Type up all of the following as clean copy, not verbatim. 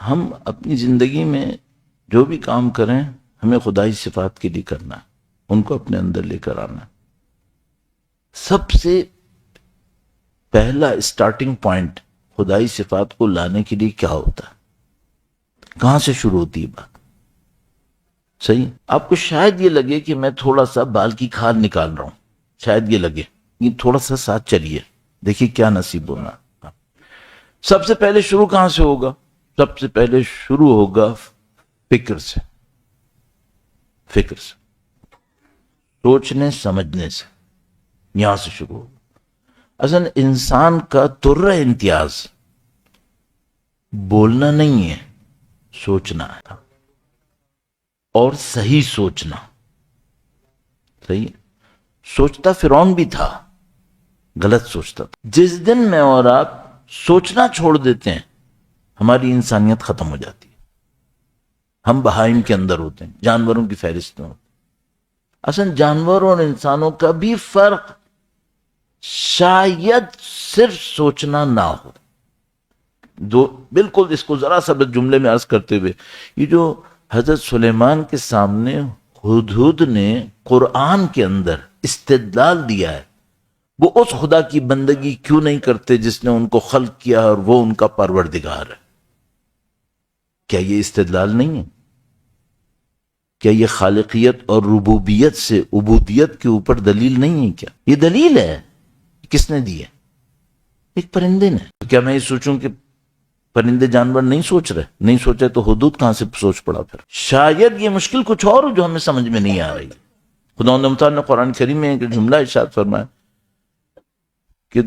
ہم اپنی زندگی میں جو بھی کام کریں ہمیں خدائی صفات کے لیے کرنا ہے، ان کو اپنے اندر لے کر آنا ہے۔ سب سے پہلا اسٹارٹنگ پوائنٹ خدائی صفات کو لانے کے لیے کیا ہوتا ہے؟ کہاں سے شروع ہوتی ہے بات؟ صحیح، آپ کو شاید یہ لگے کہ میں تھوڑا سا بال کی کھال نکال رہا ہوں، شاید یہ لگے، یہ تھوڑا سا ساتھ چلیے، دیکھیے کیا نصیب ہونا۔ سب سے پہلے شروع کہاں سے ہوگا؟ سب سے پہلے شروع ہوگا فکر سے، فکر سے، سوچنے سمجھنے سے، یہاں سے شروع ہوگا۔ اصل انسان کا ترہ امتیاز بولنا نہیں ہے، سوچنا ہے، اور صحیح سوچنا۔ صحیح، سوچتا فرعون بھی تھا، غلط سوچتا تھا۔ جس دن میں اور آپ سوچنا چھوڑ دیتے ہیں ہماری انسانیت ختم ہو جاتی ہے، ہم بہائم کے اندر ہوتے ہیں، جانوروں کی فہرست میں ہوتے ہیں۔ اصل جانوروں اور انسانوں کا بھی فرق شاید صرف سوچنا نہ ہو۔ دو بالکل، اس کو ذرا سا بس جملے میں عرض کرتے ہوئے، یہ جو حضرت سلیمان کے سامنے ہدہد نے قرآن کے اندر استدلال دیا ہے، وہ اس خدا کی بندگی کیوں نہیں کرتے جس نے ان کو خلق کیا اور وہ ان کا پروردگار ہے؟ کیا یہ استدلال نہیں ہے؟ کیا یہ خالقیت اور ربوبیت سے عبودیت کے اوپر دلیل نہیں ہے؟ کیا یہ دلیل ہے؟ کس نے دی ہے؟ ایک پرندے نے۔ تو کیا میں یہ سوچوں کہ پرندے جانور نہیں سوچ رہے؟ نہیں سوچے تو حدود کہاں سے سوچ پڑا پھر؟ شاید یہ مشکل کچھ اور ہو جو ہمیں سمجھ میں نہیں آ رہی۔ خداوند متعال نے قرآن کریم میں ایک جملہ ارشاد فرمایا کہ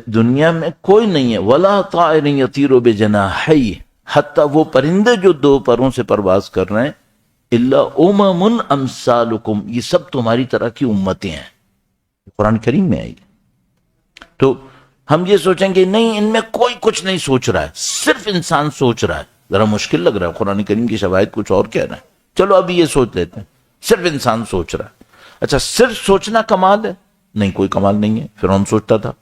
دنیا میں کوئی نہیں ہے وَلَا طَائِرٍ يَطِيرُ بِجَنَاحَيْهِ، حتیٰ وہ پرندے جو دو پروں سے پرواز کر رہے ہیں، إِلَّا أُمَمٌ أَمْثَالُكُمْ، یہ سب تمہاری طرح کی امتیں ہیں، قرآن کریم میں آئی۔ تو ہم یہ سوچیں گے نہیں ان میں کوئی کچھ نہیں سوچ رہا ہے، صرف انسان سوچ رہا ہے، ذرا مشکل لگ رہا ہے، قرآن کریم کی شواہد کچھ اور کہہ رہے ہیں، چلو ابھی یہ سوچ لیتے ہیں صرف انسان سوچ رہا ہے۔ اچھا، صرف سوچنا کمال ہے؟ نہیں، کوئی کمال نہیں ہے۔ فرعون سوچتا تھا،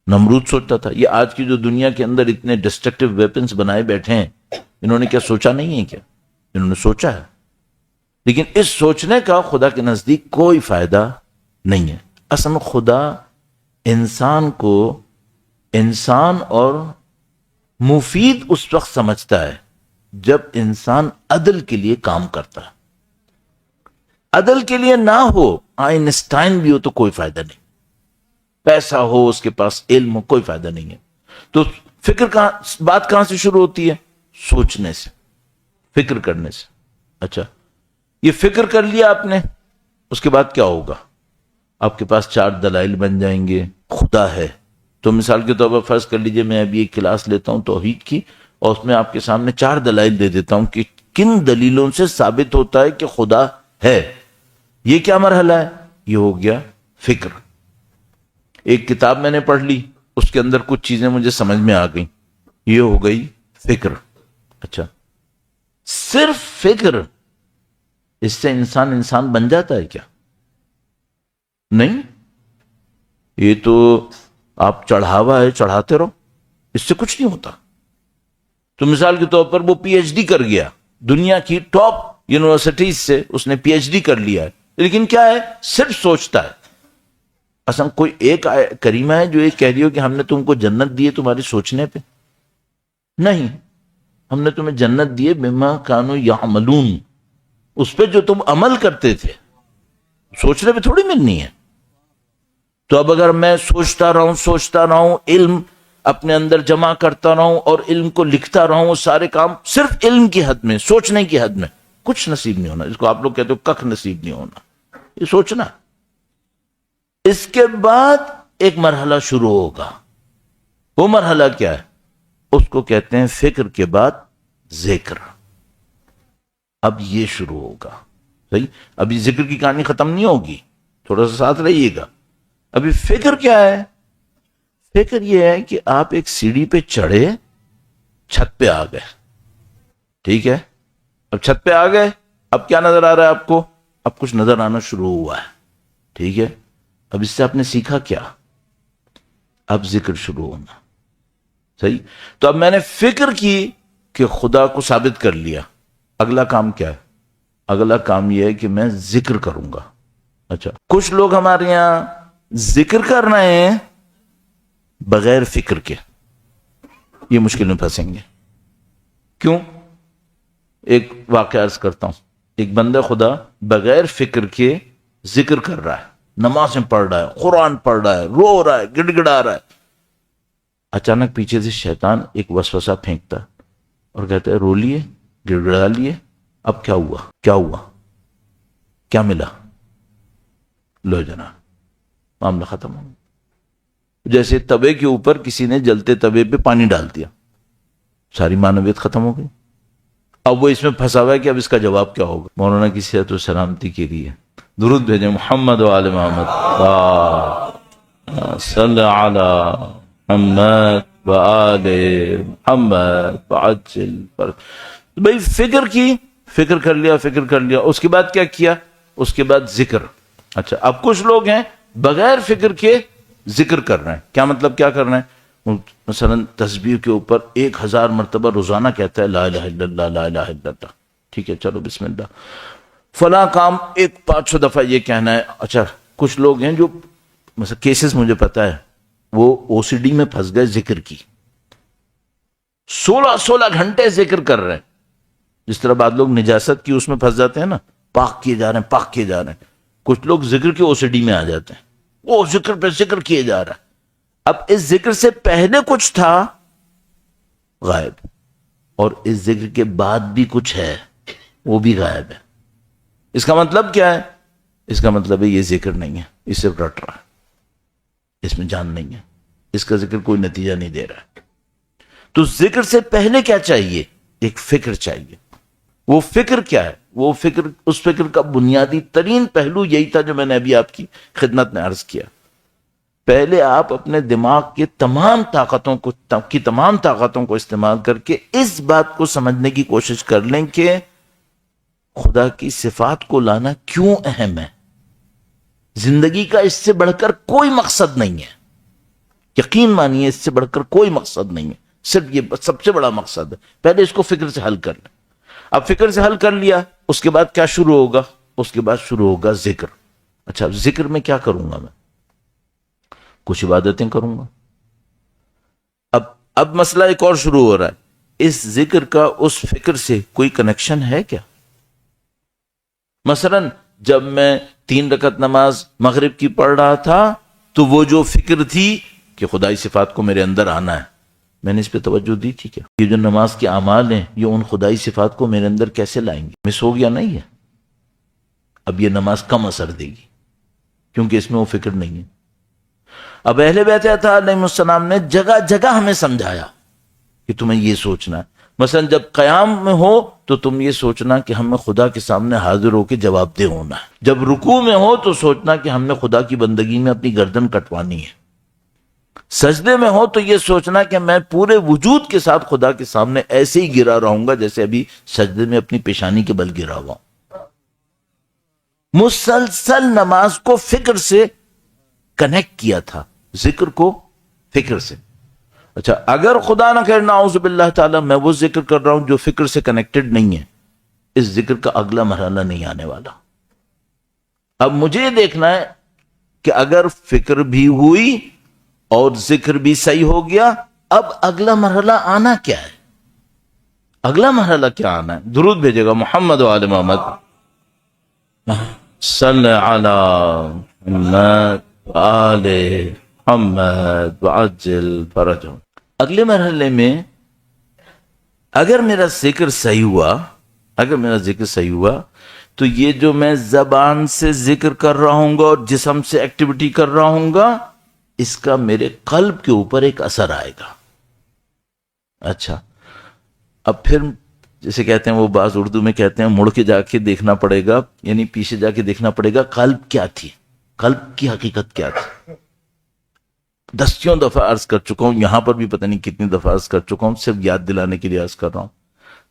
نمرود سوچتا تھا، یہ آج کی جو دنیا کے اندر اتنے ڈسٹرکٹیو ویپنز بنائے بیٹھے ہیں، انہوں نے کیا سوچا نہیں ہے؟ کیا انہوں نے سوچا ہے، لیکن اس سوچنے کا خدا کے نزدیک کوئی فائدہ نہیں ہے۔ اصل خدا انسان کو انسان اور مفید اس وقت سمجھتا ہے جب انسان عدل کے لیے کام کرتا ہے۔ عدل کے لیے نہ ہو، آئنسٹائن بھی ہو تو کوئی فائدہ نہیں، پیسہ ہو، اس کے پاس علم ہو، کوئی فائدہ نہیں ہے۔ تو بات کہاں سے شروع ہوتی ہے؟ سوچنے سے، فکر کرنے سے۔ اچھا، یہ فکر کر لیا آپ نے، اس کے بعد کیا ہوگا؟ آپ کے پاس 4 دلائل بن جائیں گے خدا ہے۔ تو مثال کے طور پر فرض کر لیجئے میں ابھی ایک کلاس لیتا ہوں توحید کی، اور اس میں آپ کے سامنے 4 دلائل دے دیتا ہوں کہ کن دلیلوں سے ثابت ہوتا ہے کہ خدا ہے۔ یہ کیا مرحلہ ہے؟ یہ ہو گیا فکر۔ ایک کتاب میں نے پڑھ لی، اس کے اندر کچھ چیزیں مجھے سمجھ میں آ گئیں، یہ ہو گئی فکر۔ اچھا، صرف فکر، اس سے انسان بن جاتا ہے کیا؟ نہیں، یہ تو آپ چڑھاوا ہے، چڑھاتے رہو، اس سے کچھ نہیں ہوتا۔ تو مثال کے طور پر وہ پی ایچ ڈی کر گیا، دنیا کی ٹاپ یونیورسٹیز سے اس نے پی ایچ ڈی کر لیا ہے، لیکن کیا ہے؟ صرف سوچتا ہے۔ اصلا کوئی ایک کریمہ ہے جو یہ کہہ رہی ہو کہ ہم نے تم کو جنت دی ہے تمہارے سوچنے پہ؟ نہیں، ہم نے تمہیں جنت دی ہے بما کانوا یعملون، اس پہ جو تم عمل کرتے تھے، سوچنے پہ تھوڑی ملنی ہے۔ تو اب اگر میں سوچتا رہا ہوں، علم اپنے اندر جمع کرتا رہا ہوں اور علم کو لکھتا رہا ہوں، وہ سارے کام صرف علم کی حد میں، سوچنے کی حد میں، کچھ نصیب نہیں ہونا۔ اس کو آپ لوگ کہتے ہو کخ نصیب نہیں ہونا، یہ سوچنا۔ اس کے بعد ایک مرحلہ شروع ہوگا، وہ مرحلہ کیا ہے؟ اس کو کہتے ہیں فکر کے بعد ذکر۔ اب یہ شروع ہوگا، صحیح؟ ابھی ذکر کی کہانی ختم نہیں ہوگی، تھوڑا سا ساتھ رہیے گا۔ ابھی فکر کیا ہے؟ فکر یہ ہے کہ آپ ایک سیڑھی پہ چڑھے، چھت پہ آ گئے، ٹھیک ہے؟ اب چھت پہ آ گئے، اب کیا نظر آ رہا ہے آپ کو؟ اب کچھ نظر آنا شروع ہوا ہے، ٹھیک ہے؟ اب اس سے آپ نے سیکھا کیا؟ اب ذکر شروع ہونا، صحیح؟ تو اب میں نے فکر کی، کہ خدا کو ثابت کر لیا، اگلا کام کیا ہے؟ اگلا کام یہ ہے کہ میں ذکر کروں گا۔ اچھا، کچھ لوگ ہمارے یہاں ذکر کر رہے ہیں بغیر فکر کے، یہ مشکل میں پھنسیں گے۔ کیوں؟ ایک واقعہ عرض کرتا ہوں۔ ایک بندہ خدا بغیر فکر کے ذکر کر رہا ہے، نمازیں پڑھ رہا ہے، قرآن پڑھ رہا ہے، رو رہا ہے، گڑ گڑا رہا ہے، اچانک پیچھے سے شیطان ایک وسوسہ پھینکتا اور کہتا ہے رو لیے، گڑ گڑا لیے، اب کیا ہوا؟ کیا ہوا؟ کیا ملا؟ لو جناب، معاملہ ختم ہو گیا۔ جیسے توے کے اوپر کسی نے جلتے توے پہ پانی ڈال دیا، ساری معنویت ختم ہو گئی۔ اب وہ اس میں پھنسا ہوا ہے کہ اب اس کا جواب کیا ہوگا۔ مولانا کی صحت و سلامتی کے لیے درود بھیجیں محمد و آل محمد، صلی علی محمد و آل محمد وعجل فرج۔ بھئی فکر کی، فکر کر لیا، فکر کر لیا، اس کے بعد کیا کیا؟ اس کے بعد ذکر۔ اچھا، اب کچھ لوگ ہیں بغیر فکر کے ذکر کر رہے ہیں۔ کیا مطلب؟ کیا کر رہے ہیں؟ مثلا تسبیح کے اوپر 1000 مرتبہ روزانہ کہتا ہے لا الہ الا اللہ، لا الہ الا اللہ، ٹھیک ہے، چلو بسم اللہ۔ فلاں کام 500 دفعہ یہ کہنا ہے۔ اچھا، کچھ لوگ ہیں جو مثلا کیسز مجھے پتا ہے، وہ او سی ڈی میں پھنس گئے ذکر کی، 16 گھنٹے ذکر کر رہے ہیں۔ جس طرح بعض لوگ نجاست کی اس میں پھنس جاتے ہیں نا، پاک کیے جا رہے ہیں، پاک کیے جا رہے ہیں، کچھ لوگ ذکر کے او سی ڈی میں آ جاتے ہیں، وہ ذکر پہ ذکر کیے جا رہا ہے۔ اب اس ذکر سے پہلے کچھ تھا غائب، اور اس ذکر کے بعد بھی کچھ ہے وہ بھی غائب ہے۔ اس کا مطلب کیا ہے؟ اس کا مطلب ہے یہ ذکر نہیں ہے، اس سے رٹ رہا ہے، اس میں جان نہیں ہے، اس کا ذکر کوئی نتیجہ نہیں دے رہا ہے۔ تو ذکر سے پہلے کیا چاہیے؟ ایک فکر چاہیے۔ وہ فکر کیا ہے؟ وہ فکر، اس فکر کا بنیادی ترین پہلو یہی تھا جو میں نے ابھی آپ کی خدمت میں عرض کیا۔ پہلے آپ اپنے دماغ کے تمام طاقتوں کو استعمال کر کے اس بات کو سمجھنے کی کوشش کر لیں کہ خدا کی صفات کو لانا کیوں اہم ہے۔ زندگی کا اس سے بڑھ کر کوئی مقصد نہیں ہے، یقین مانیے اس سے بڑھ کر کوئی مقصد نہیں ہے، صرف یہ سب سے بڑا مقصد ہے۔ پہلے اس کو فکر سے حل کر لیں۔ اب فکر سے حل کر لیا، اس کے بعد کیا شروع ہوگا؟ اس کے بعد شروع ہوگا ذکر۔ اچھا، ذکر میں کیا کروں گا؟ میں کچھ عبادتیں کروں گا۔ اب مسئلہ ایک اور شروع ہو رہا ہے، اس ذکر کا اس فکر سے کوئی کنیکشن ہے کیا؟ مثلا جب میں 3 رکعت نماز مغرب کی پڑھ رہا تھا تو وہ جو فکر تھی کہ خدائی صفات کو میرے اندر آنا ہے، میں نے اس پہ توجہ دی تھی کیا؟ یہ جو نماز کے اعمال ہیں یہ ان خدائی صفات کو میرے اندر کیسے لائیں گے؟ مس ہو گیا نہیں ہے؟ اب یہ نماز کم اثر دے گی کیونکہ اس میں وہ فکر نہیں ہے۔ اب اہل بیت اطہار علیہ السلام نے جگہ جگہ ہمیں سمجھایا کہ تمہیں یہ سوچنا ہے۔ مثلا جب قیام میں ہو تو تم یہ سوچنا کہ ہمیں خدا کے سامنے حاضر ہو کے جواب دہ ہونا ہے۔ جب رکوع میں ہو تو سوچنا کہ ہم نے خدا کی بندگی میں اپنی گردن کٹوانی ہے۔ سجدے میں ہو تو یہ سوچنا کہ میں پورے وجود کے ساتھ خدا کے سامنے ایسے ہی گرا رہوں گا جیسے ابھی سجدے میں اپنی پیشانی کے بل گرا ہوا۔ مسلسل نماز کو فکر سے کنیکٹ کیا تھا، ذکر کو فکر سے۔ اچھا، اگر خدا نہ کرے نعوذ باللہ تعالی میں وہ ذکر کر رہا ہوں جو فکر سے کنیکٹڈ نہیں ہے، اس ذکر کا اگلا مرحلہ نہیں آنے والا۔ اب مجھے یہ دیکھنا ہے کہ اگر فکر بھی ہوئی اور ذکر بھی صحیح ہو گیا، اب اگلا مرحلہ آنا کیا ہے؟ اگلا مرحلہ کیا آنا ہے؟ درود بھیجے گا محمد و آل محمد، صلی علی محمد آل محمد وعجل فرجهم۔ اگلے مرحلے میں اگر میرا ذکر صحیح ہوا تو یہ جو میں زبان سے ذکر کر رہا ہوں گا اور جسم سے ایکٹیویٹی کر رہا ہوں گا، اس کا میرے قلب کے اوپر ایک اثر آئے گا۔ اچھا، اب پھر جیسے کہتے ہیں وہ بعض اردو میں کہتے ہیں مڑ کے جا کے دیکھنا پڑے گا، یعنی پیچھے جا کے دیکھنا پڑے گا قلب کیا تھی، قلب کی حقیقت کیا تھی۔ دسیوں دفعہ عرض کر چکا ہوں، یہاں پر بھی پتہ نہیں کتنی دفعہ عرض کر چکا ہوں، صرف یاد دلانے کے لیے عرض کر رہا ہوں۔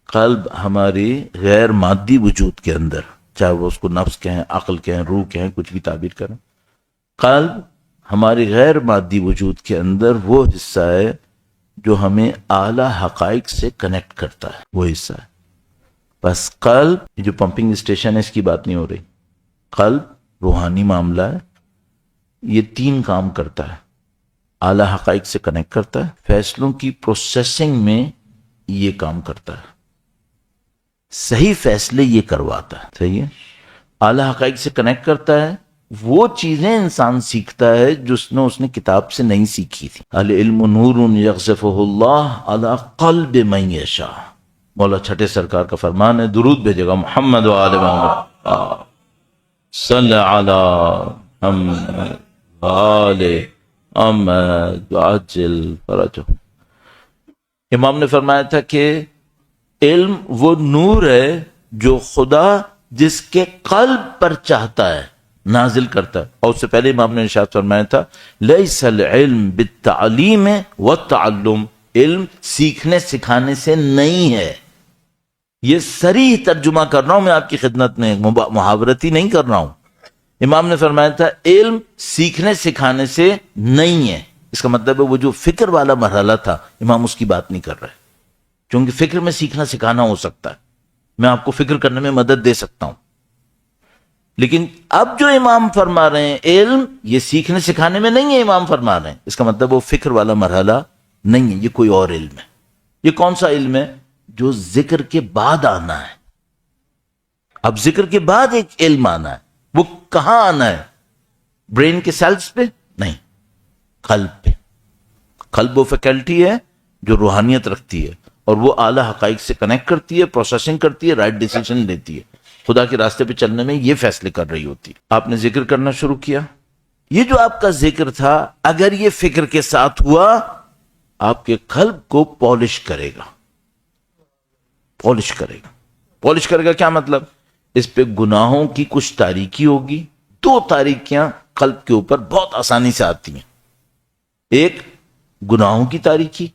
قلب ہماری غیر مادی وجود کے اندر، چاہے وہ اس کو نفس کہیں، عقل کہیں، روح کہیں، کچھ بھی تعبیر کریں، قلب ہماری غیر مادی وجود کے اندر وہ حصہ ہے جو ہمیں اعلی حقائق سے کنیکٹ کرتا ہے، وہ حصہ ہے. بس قلب، یہ جو پمپنگ اسٹیشن ہے اس کی بات نہیں ہو رہی. قلب روحانی معاملہ ہے، یہ 3 کام کرتا ہے. اعلی حقائق سے کنیکٹ کرتا ہے، فیصلوں کی پروسیسنگ میں یہ کام کرتا ہے، صحیح فیصلے یہ کرواتا ہے. صحیح ہے. اعلی حقائق سے کنیکٹ کرتا ہے، وہ چیزیں انسان سیکھتا ہے جو اس نے کتاب سے نہیں سیکھی تھی. العلم نور یقذفہ اللہ علی قلب من یشاء. مولا چھٹے سرکار کا فرمان ہے، درود بھیجے گا محمد و آل محمد صلی علی محمد آل محمد عجل فرجہ. امام نے فرمایا تھا کہ علم وہ نور ہے جو خدا جس کے قلب پر چاہتا ہے نازل کرتا ہے. اور اس سے پہلے امام نے ارشاد فرمایا تھا لیس العلم بالتعلیم والتعلم، علم سیکھنے سکھانے سے نہیں ہے. یہ صریح ترجمہ کر رہا ہوں میں آپ کی خدمت میں، محاورتی نہیں کر رہا ہوں. امام نے فرمایا تھا علم سیکھنے سکھانے سے نہیں ہے. اس کا مطلب ہے وہ جو فکر والا مرحلہ تھا امام اس کی بات نہیں کر رہے، کیونکہ فکر میں سیکھنا سکھانا ہو سکتا ہے، میں آپ کو فکر کرنے میں مدد دے سکتا ہوں. لیکن اب جو امام فرما رہے ہیں علم یہ سیکھنے سکھانے میں نہیں ہے، امام فرما رہے ہیں اس کا مطلب وہ فکر والا مرحلہ نہیں ہے، یہ کوئی اور علم ہے. یہ کون سا علم ہے؟ جو ذکر کے بعد آنا ہے. اب ذکر کے بعد ایک علم آنا ہے، وہ کہاں آنا ہے؟ برین کے سیلز پہ نہیں، قلب پہ. قلب وہ فیکلٹی ہے جو روحانیت رکھتی ہے اور وہ اعلی حقائق سے کنیکٹ کرتی ہے، پروسیسنگ کرتی ہے، رائٹ ڈیسیژن لیتی ہے، خدا کے راستے پہ چلنے میں یہ فیصلے کر رہی ہوتی ہے. آپ نے ذکر کرنا شروع کیا، یہ جو آپ کا ذکر تھا اگر یہ فکر کے ساتھ ہوا آپ کے قلب کو پالش کرے گا. پالش کرے گا. پالش کرے گا کیا مطلب؟ اس پہ گناہوں کی کچھ تاریکی ہوگی. 2 تاریکیاں قلب کے اوپر بہت آسانی سے آتی ہیں. ایک گناہوں کی تاریکی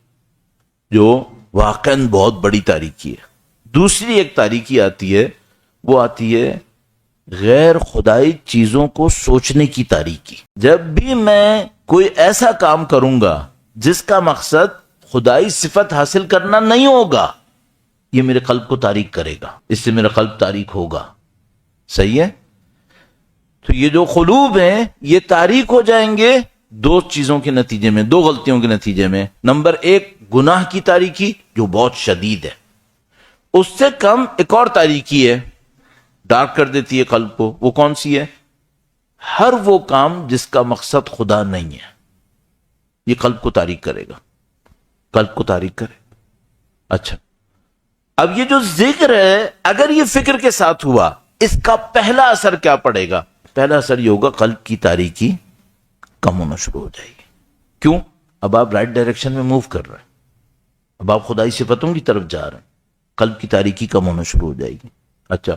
جو واقعاً بہت بڑی تاریکی ہے. دوسری ایک تاریکی آتی ہے، وہ آتی ہے غیر خدائی چیزوں کو سوچنے کی تاریکی. جب بھی میں کوئی ایسا کام کروں گا جس کا مقصد خدائی صفت حاصل کرنا نہیں ہوگا، یہ میرے قلب کو تاریک کرے گا، اس سے میرا قلب تاریک ہوگا. صحیح ہے. تو یہ جو قلوب ہیں یہ تاریک ہو جائیں گے 2 چیزوں کے نتیجے میں، 2 غلطیوں کے نتیجے میں. نمبر 1 گناہ کی تاریکی جو بہت شدید ہے. اس سے کم ایک اور تاریکی ہے، ڈارک کر دیتی ہے قلب کو. وہ کون سی ہے؟ ہر وہ کام جس کا مقصد خدا نہیں ہے، یہ قلب کو تاریک کرے گا، قلب کو تاریک کرے. اچھا، اب یہ جو ذکر ہے اگر یہ فکر کے ساتھ ہوا اس کا پہلا اثر کیا پڑے گا؟ پہلا اثر یہ ہوگا قلب کی تاریکی کم ہونا شروع ہو جائے گی. کیوں؟ اب آپ رائٹ ڈائریکشن میں موو کر رہے ہیں، اب آپ خدائی صفتوں کی طرف جا رہے ہیں، قلب کی تاریکی کم ہونا شروع ہو جائے گی. اچھا،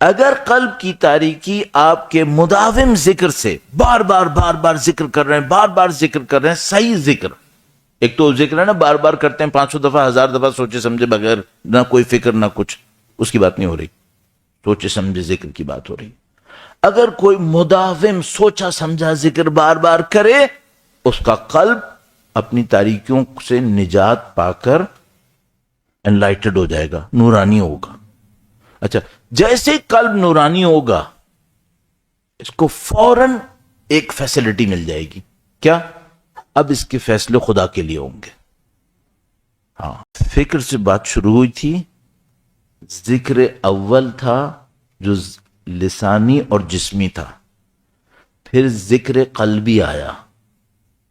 اگر قلب کی تاریکی آپ کے مداوم ذکر سے بار بار ذکر کر رہے ہیں، بار بار ذکر کر رہے ہیں، صحیح ذکر، ایک تو ذکر ہے نا بار بار کرتے ہیں 500 دفعہ 1000 دفعہ سوچے سمجھے بغیر، نہ کوئی فکر نہ کچھ، اس کی بات نہیں ہو رہی، سوچے سمجھے ذکر کی بات ہو رہی. اگر کوئی مداوم سوچا سمجھا ذکر بار بار کرے اس کا قلب اپنی تاریکیوں سے نجات پا کر انلائٹڈ ہو جائے گا، نورانی ہوگا. اچھا، جیسے قلب نورانی ہوگا اس کو فوراً ایک فیسلٹی مل جائے گی. کیا؟ اب اس کے فیصلے خدا کے لیے ہوں گے. ہاں، فکر سے بات شروع ہوئی تھی، ذکر اول تھا جو لسانی اور جسمی تھا، پھر ذکر قلبی آیا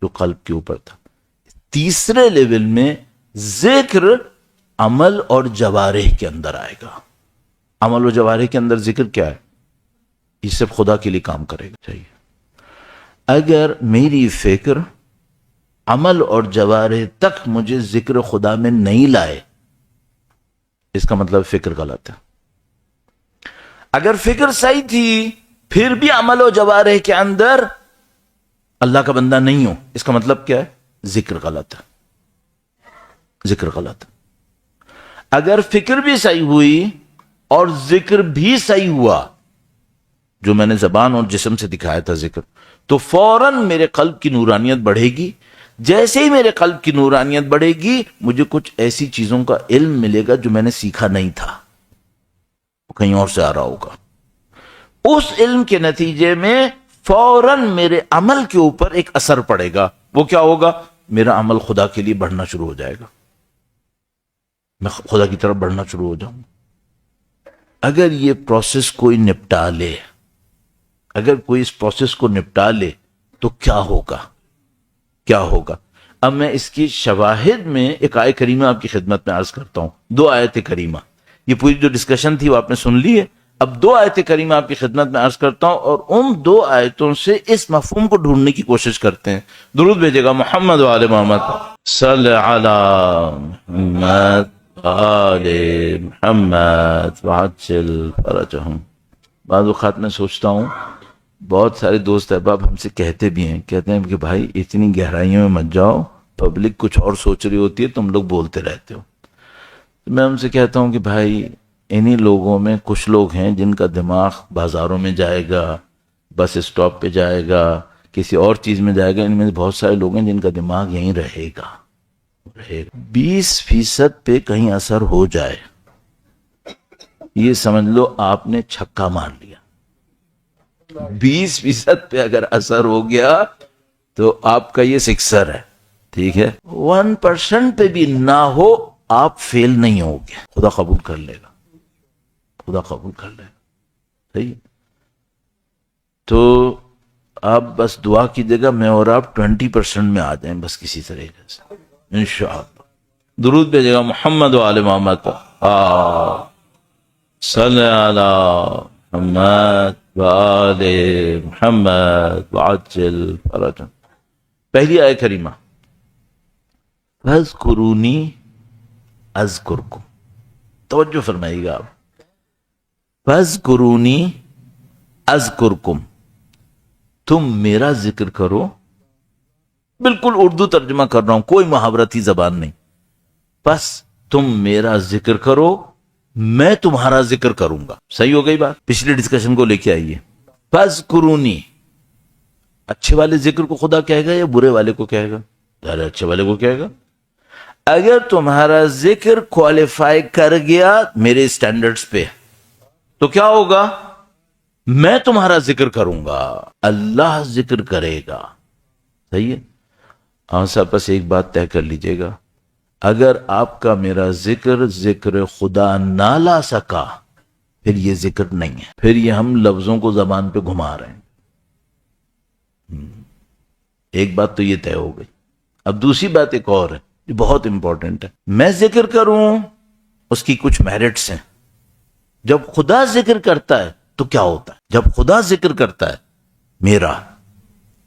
جو قلب کے اوپر تھا. تیسرے لیول میں ذکر عمل اور جوارح کے اندر آئے گا. عمل و جوارح کے اندر ذکر کیا ہے؟ یہ سب خدا کے لیے کام کرے گا. چاہیے اگر میری فکر عمل اور جوارح تک مجھے ذکر خدا میں نہیں لائے اس کا مطلب فکر غلط ہے. اگر فکر صحیح تھی پھر بھی عمل و جوارح کے اندر اللہ کا بندہ نہیں ہوں اس کا مطلب کیا ہے؟ ذکر غلط ہے، ذکر غلط ہے. اگر فکر بھی صحیح ہوئی اور ذکر بھی صحیح ہوا جو میں نے زبان اور جسم سے دکھایا تھا ذکر، تو فوراً میرے قلب کی نورانیت بڑھے گی، جیسے ہی میرے قلب کی نورانیت بڑھے گی مجھے کچھ ایسی چیزوں کا علم ملے گا جو میں نے سیکھا نہیں تھا، وہ کہیں اور سے آ رہا ہوگا۔ اس علم کے نتیجے میں فوراً میرے عمل کے اوپر ایک اثر پڑے گا۔ وہ کیا ہوگا؟ میرا عمل خدا کے لیے بڑھنا شروع ہو جائے گا، میں خدا کی طرف بڑھنا شروع ہو جاؤں۔ اگر یہ پروسیس کوئی نپٹا لے، اگر کوئی اس پروسیس کو نپٹا لے تو کیا ہوگا؟ کیا ہوگا؟ اب میں اس کی شواہد میں ایک آیت کریمہ آپ کی خدمت میں عرض کرتا ہوں، 2 آیت کریمہ۔ یہ پوری جو ڈسکشن تھی وہ آپ نے سن لی ہے، اب 2 آیت کریمہ آپ کی خدمت میں عرض کرتا ہوں، اور ان 2 آیتوں سے اس مفہوم کو ڈھونڈنے کی کوشش کرتے ہیں۔ درود بھیجے گا محمد و آل محمد، صلی علی محمد آل محمد وعجل فرجہم۔ بعض اوقات میں سوچتا ہوں، بہت سارے دوست احباب ہم سے کہتے بھی ہیں، کہتے ہیں کہ بھائی اتنی گہرائیوں میں مت جاؤ، پبلک کچھ اور سوچ رہی ہوتی ہے، تم لوگ بولتے رہتے ہو۔ تو میں ان سے کہتا ہوں کہ بھائی انہی لوگوں میں کچھ لوگ ہیں جن کا دماغ بازاروں میں جائے گا، بس اسٹاپ پہ جائے گا، کسی اور چیز میں جائے گا، ان میں سے بہت سارے لوگ ہیں جن کا دماغ یہیں رہے گا۔ 20% پہ کہیں اثر ہو جائے، یہ سمجھ لو آپ نے چھکا مار لیا۔ 20% پہ اگر اثر ہو گیا تو آپ کا یہ سکسر ہے، ٹھیک ہے۔ 1% پہ بھی نہ ہو آپ فیل نہیں ہوگے، خدا قبول کر لے گا، خدا قبول کر لے گا، صحیح۔ تو آپ بس دعا کیجیے گا میں اور آپ 20% میں آ جائیں بس کسی طریقے سے انشاءاللہ۔ درود بھیجے گا محمد و آل محمد، صلی علی محمد و آل محمد وعجل فرجہم۔ پہلی آیت کریمہ، فاذکرونی اذکرکم، توجہ فرمائیے گا آپ، فاذکرونی اذکرکم، تم میرا ذکر کرو، بالکل اردو ترجمہ کر رہا ہوں، کوئی محاورتی زبان نہیں، بس تم میرا ذکر کرو میں تمہارا ذکر کروں گا۔ صحیح ہو گئی بات؟ پچھلی ڈسکشن کو لے کے آئیے۔ فاذکرونی، اچھے والے ذکر کو خدا کہے گا یا برے والے کو کہے گا؟ ارے اچھے والے کو کہے گا۔ اگر تمہارا ذکر کوالیفائی کر گیا میرے سٹینڈرڈز پہ تو کیا ہوگا؟ میں تمہارا ذکر کروں گا، اللہ ذکر کرے گا۔ صحیح ہے؟ ہاں صاحب بس ایک بات طے کر لیجئے گا، اگر آپ کا میرا ذکر خدا نہ لا سکا پھر یہ ذکر نہیں ہے، پھر یہ ہم لفظوں کو زبان پہ گھما رہے ہیں۔ ایک بات تو یہ طے ہو گئی۔ اب دوسری بات ایک اور ہے، یہ بہت امپورٹنٹ ہے۔ میں ذکر کروں اس کی کچھ میرٹس ہیں۔ جب خدا ذکر کرتا ہے تو کیا ہوتا ہے؟ جب خدا ذکر کرتا ہے میرا،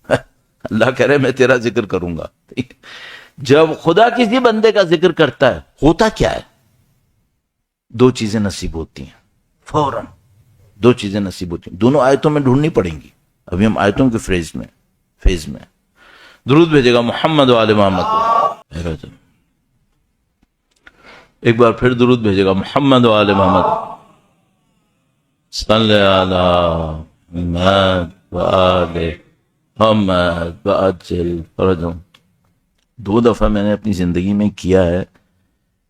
اللہ کہہ رہے میں تیرا ذکر کروں گا، جب خدا کسی بندے کا ذکر کرتا ہے ہوتا کیا ہے؟ 2 چیزیں نصیب ہوتی ہیں فوراً، 2 چیزیں نصیب ہوتی ہیں، دونوں آیتوں میں ڈھونڈنی پڑیں گی، ابھی ہم آیتوں کے فیز میں۔ درود بھیجے گا محمد و آل محمد، ایک بار پھر درود بھیجے گا محمد و آل محمد، صلی علی محمد و آل محمد وعجل فرجہم۔ 2 دفعہ میں نے اپنی زندگی میں کیا ہے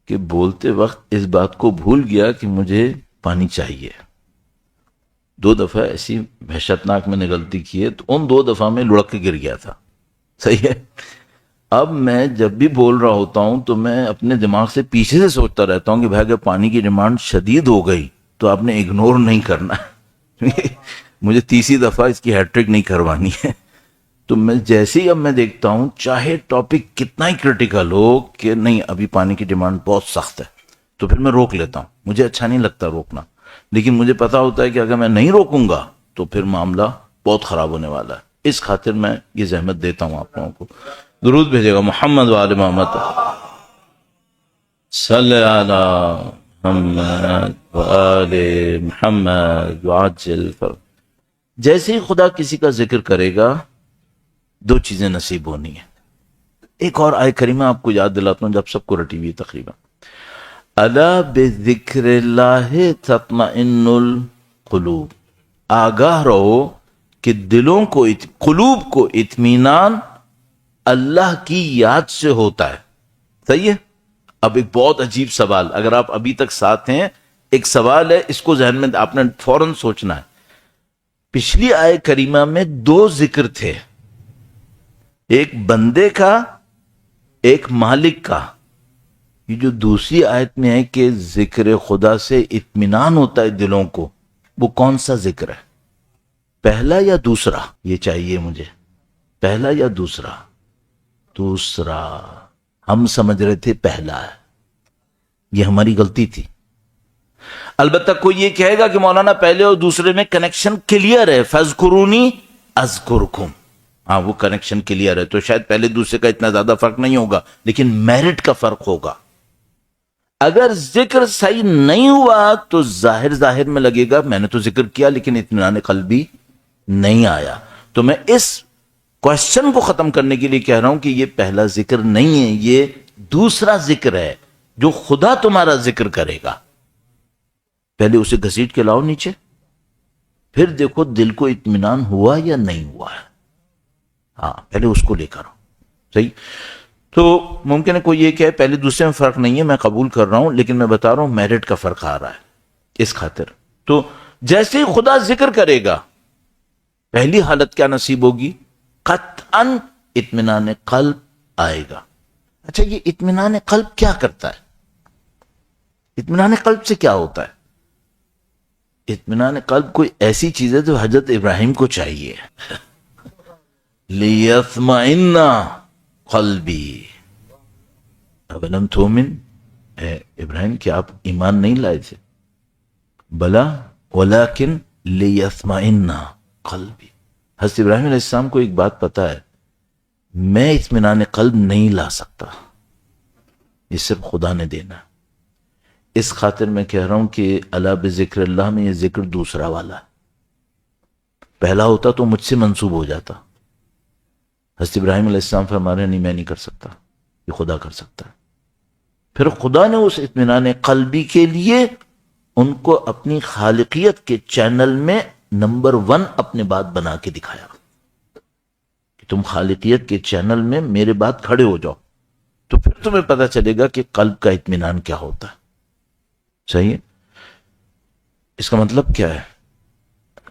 کہ بولتے وقت اس بات کو بھول گیا کہ مجھے پانی چاہیے۔ 2 دفعہ ایسی وحشتناک میں نے غلطی کی ہے، تو ان 2 دفعہ میں لڑک کے گر گیا تھا۔ صحیح ہے؟ اب میں جب بھی بول رہا ہوتا ہوں تو میں اپنے دماغ سے پیچھے سے سوچتا رہتا ہوں کہ بھائی اگر پانی کی ڈیمانڈ شدید ہو گئی تو آپ نے اگنور نہیں کرنا، مجھے 30 دفعہ اس کی ہیٹرک نہیں کروانی ہے۔ تو میں جیسے ہی اب میں دیکھتا ہوں چاہے ٹاپک کتنا ہی کرٹیکل ہو کہ نہیں ابھی پانی کی ڈیمانڈ بہت سخت ہے تو پھر میں روک لیتا ہوں۔ مجھے اچھا نہیں لگتا روکنا، لیکن مجھے پتا ہوتا ہے کہ اگر میں نہیں روکوں گا تو پھر معاملہ بہت خراب ہونے والا ہے، اس خاطر میں یہ زحمت دیتا ہوں آپ لوگوں کو۔ درود بھیجے گا محمد و آل محمد، صلی علی محمد و آل محمد وعجل فرجہم۔ جیسے ہی خدا کسی کا ذکر کرے گا 2 چیزیں نصیب ہونی ہیں۔ ایک اور آیت کریمہ آپ کو یاد دلاتا ہوں، جب سب کو رٹی ہوئی تقریباً، الا بذکر اللہ تطمئن القلوب، آگاہ رہو کہ دلوں کو، قلوب کو اطمینان اللہ کی یاد سے ہوتا ہے. صحیح ہے. اب ایک بہت عجیب سوال، اگر آپ ابھی تک ساتھ ہیں، ایک سوال ہے، اس کو ذہن میں آپ نے فوراً سوچنا ہے. پچھلی آیہ کریمہ میں دو ذکر تھے، ایک بندے کا، ایک مالک کا. یہ جو دوسری آیت میں ہے کہ ذکر خدا سے اطمینان ہوتا ہے دلوں کو، وہ کون سا ذکر ہے؟ پہلا یا دوسرا؟ یہ چاہیے مجھے، پہلا یا دوسرا؟ دوسرا. ہم سمجھ رہے تھے پہلا ہے، یہ ہماری غلطی تھی. البتہ کوئی یہ کہے گا کہ مولانا پہلے اور دوسرے میں کنیکشن کلیئر ہے، فَاذْكُرُونِي أَذْكُرْكُمْ. ہاں وہ کنیکشن کلیئر ہے، تو شاید پہلے دوسرے کا اتنا زیادہ فرق نہیں ہوگا، لیکن میرٹ کا فرق ہوگا. اگر ذکر صحیح نہیں ہوا تو ظاہر میں لگے گا میں نے تو ذکر کیا لیکن اطمینان قلبی نہیں آیا. تو میں اس کوشچن کو ختم کرنے کے لیے کہہ رہا ہوں کہ یہ پہلا ذکر نہیں ہے، یہ دوسرا ذکر ہے جو خدا تمہارا ذکر کرے گا. پہلے اسے گھسیٹ کے لاؤ نیچے، پھر دیکھو دل کو اطمینان ہوا یا نہیں ہوا ہے. ہاں پہلے اس کو لے کر آؤ. صحیح. تو ممکن ہے کوئی یہ کہ پہلے دوسرے میں فرق نہیں ہے، میں قبول کر رہا ہوں، لیکن میں بتا رہا ہوں میرٹ کا فرق آ رہا ہے اس خاطر. تو جیسے ہی خدا ذکر کرے گا، پہلی حالت کیا نصیب ہوگی؟ قطعاً اطمینان قلب آئے گا. اچھا یہ اطمینان قلب کیا کرتا ہے؟ اطمینان قلب سے کیا ہوتا ہے؟ اطمینان قلب کوئی ایسی چیز ہے جو حضرت ابراہیم کو چاہیے. لِيَطْمَئِنَّ قلبی اولم تؤمن، اے ابراہیم کیا آپ ایمان نہیں لائے تھے؟ بلا ولیکن لیطمئن قلبی. حضرت ابراہیم علیہ السلام کو ایک بات پتا ہے، میں اطمینان قلب نہیں لا سکتا، یہ صرف خدا نے دینا. اس خاطر میں کہہ رہا ہوں کہ الا بذکر اللہ میں یہ ذکر دوسرا والا ہے. پہلا ہوتا تو مجھ سے منسوب ہو جاتا. حضرت ابراہیم علیہ السلام فرما رہے ہیں نہیں میں نہیں کر سکتا، یہ خدا کر سکتا ہے. پھر خدا نے اس اطمینان قلبی کے لیے ان کو اپنی خالقیت کے چینل میں نمبر 1 اپنے بات بنا کے دکھایا کہ تم خالقیت کے چینل میں میرے بات کھڑے ہو جاؤ، تو پھر تمہیں پتہ چلے گا کہ قلب کا اطمینان کیا ہوتا ہے. صحیح ہے. اس کا مطلب کیا ہے؟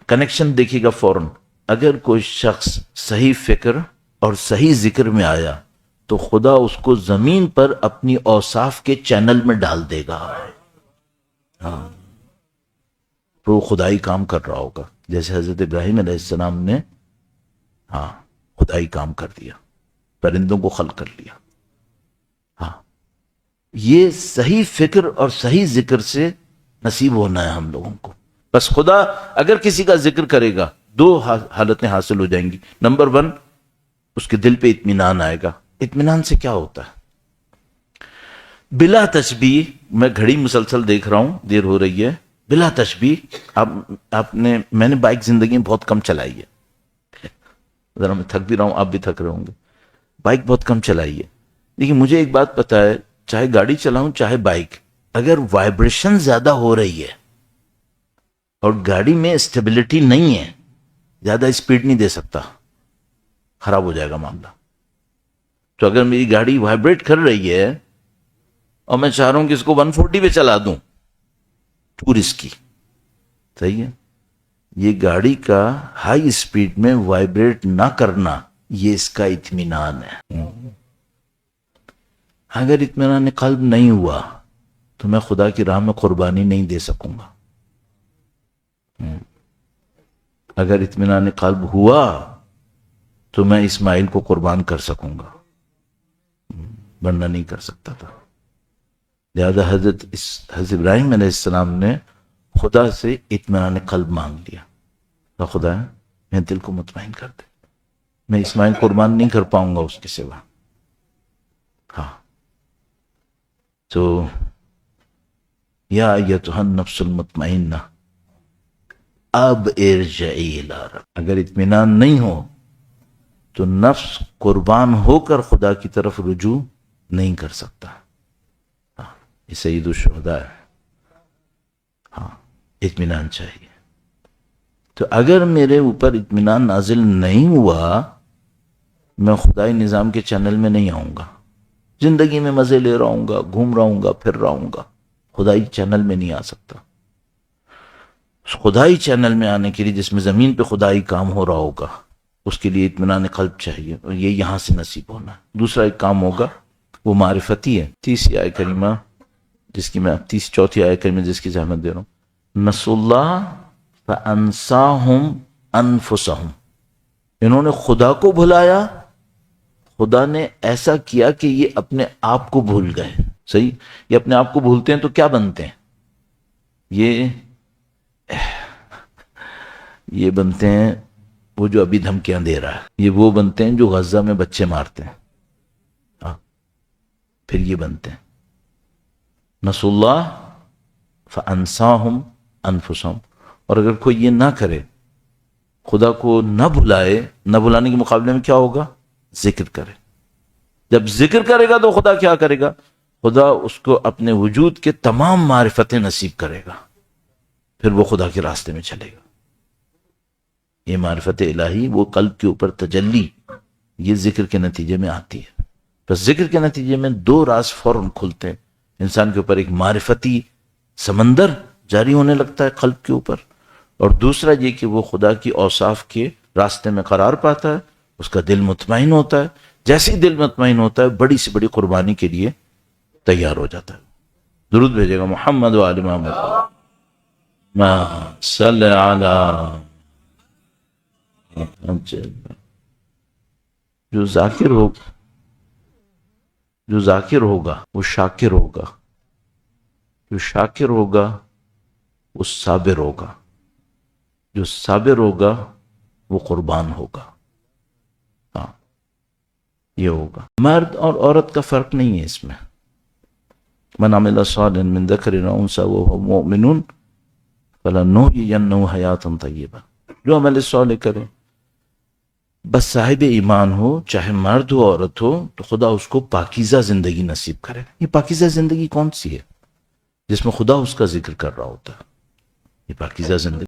کنیکشن دیکھیے گا فوراً. اگر کوئی شخص صحیح فکر اور صحیح ذکر میں آیا تو خدا اس کو زمین پر اپنی اوصاف کے چینل میں ڈال دے گا. ہاں وہ خدائی کام کر رہا ہوگا، جیسے حضرت ابراہیم علیہ السلام نے ہاں خدائی کام کر دیا، پرندوں کو خلق کر لیا. ہاں یہ صحیح فکر اور صحیح ذکر سے نصیب ہونا ہے ہم لوگوں کو. بس خدا اگر کسی کا ذکر کرے گا 2 حالتیں حاصل ہو جائیں گی. نمبر 1 اس کے دل پہ اطمینان آئے گا. اطمینان سے کیا ہوتا ہے؟ بلا تشبیہ، میں گھڑی مسلسل دیکھ رہا ہوں دیر ہو رہی ہے، بلا تشبیہ میں نے بائک زندگی میں بہت کم چلائی ہے، ذرا میں تھک بھی رہا ہوں، آپ بھی تھک رہے ہوں گے. بائک بہت کم چلائی ہے، لیکن مجھے ایک بات پتا ہے، چاہے گاڑی چلاؤں چاہے بائک، اگر وائبریشن زیادہ ہو رہی ہے اور گاڑی میں اسٹیبلٹی نہیں ہے، زیادہ اسپیڈ نہیں دے سکتا، خراب ہو جائے گا معاملہ. تو اگر میری گاڑی وائبریٹ کر رہی ہے اور میں چاہ رہا ہوں کہ اس کو 140 پہ چلا دوں، ٹو رسکی. صحیح ہے. یہ گاڑی کا ہائی اسپیڈ میں وائبریٹ نہ کرنا، یہ اس کا اطمینان ہے. اگر اطمینان قلب نہیں ہوا تو میں خدا کی راہ میں قربانی نہیں دے سکوں گا. اگر اطمینان قلب ہوا تو میں اسماعیل کو قربان کر سکوں گا، ورنہ نہیں کر سکتا تھا. لہذا حضرت ابراہیم علیہ السلام نے خدا سے اطمینان قلب مانگ لیا. تو خدا میں دل کو مطمئن کر دے، میں اسماعیل قربان نہیں کر پاؤں گا اس کے سوا. ہاں تو یا ایتھا النفس المطمئنہ اب ارجعی الی رب. اگر اطمینان نہیں ہو تو نفس قربان ہو کر خدا کی طرف رجوع نہیں کر سکتا. یہ سید الشہداء ہے. ہاں اطمینان چاہیے. تو اگر میرے اوپر اطمینان نازل نہیں ہوا، میں خدائی نظام کے چینل میں نہیں آؤں گا، زندگی میں مزے لے رہا ہوں گا، گھوم رہا ہوں گا، پھر رہا ہوں گا، خدائی چینل میں نہیں آ سکتا۔ خدائی چینل میں آنے کے لیے جس میں زمین پہ خدائی کام ہو رہا ہوگا اس کے لیے اطمینان قلب چاہیے، اور یہ یہاں سے نصیب ہونا ہے۔ دوسرا ایک کام ہوگا وہ معرفتی ہے۔ تیسری آیت کریمہ جس کی میں چوتھی آیت کریمہ جس کی زحمت دے رہا ہوں، نسوا اللہ فانساہم انفسہم، انہوں نے خدا کو بھلایا، خدا نے ایسا کیا کہ یہ اپنے آپ کو بھول گئے۔ صحیح، یہ اپنے آپ کو بھولتے ہیں تو کیا بنتے ہیں؟ یہ بنتے ہیں وہ جو ابھی دھمکیاں دے رہا ہے، یہ وہ بنتے ہیں جو غزہ میں بچے مارتے ہیں، پھر یہ بنتے ہیں نسوا اللہ فانساہم انفسہم۔ اور اگر کوئی یہ نہ کرے، خدا کو نہ بھلائے، نہ بھلانے کے مقابلے میں کیا ہوگا؟ ذکر کرے۔ جب ذکر کرے گا تو خدا کیا کرے گا؟ خدا اس کو اپنے وجود کے تمام معرفتیں نصیب کرے گا، پھر وہ خدا کے راستے میں چلے گا۔ یہ معرفت الہی وہ قلب کے اوپر تجلی یہ ذکر کے نتیجے میں آتی ہے۔ بس ذکر کے نتیجے میں دو راز فوراً کھلتے ہیں، انسان کے اوپر ایک معرفتی سمندر جاری ہونے لگتا ہے قلب کے اوپر، اور دوسرا یہ کہ وہ خدا کی اوصاف کے راستے میں قرار پاتا ہے، اس کا دل مطمئن ہوتا ہے۔ جیسے ہی دل مطمئن ہوتا ہے بڑی سے بڑی قربانی کے لیے تیار ہو جاتا ہے۔ درود بھیجے گا محمد و آل محمد صلی علی۔ جو ذاکر ہوگا وہ شاکر ہوگا، جو شاکر ہوگا وہ صابر ہوگا، جو صابر ہوگا وہ قربان ہوگا۔ ہاں یہ ہوگا۔ مرد اور عورت کا فرق نہیں ہے اس میں۔ من عمل صالحا من ذکر او انثی وهو مؤمن فلنحیینہ حیاۃ طیبہ، جو عمل صالح کرے بس صاحب ایمان ہو، چاہے مرد ہو عورت ہو، تو خدا اس کو پاکیزہ زندگی نصیب کرے۔ یہ پاکیزہ زندگی کون سی ہے؟ جس میں خدا اس کا ذکر کر رہا ہوتا ہے، یہ پاکیزہ زندگی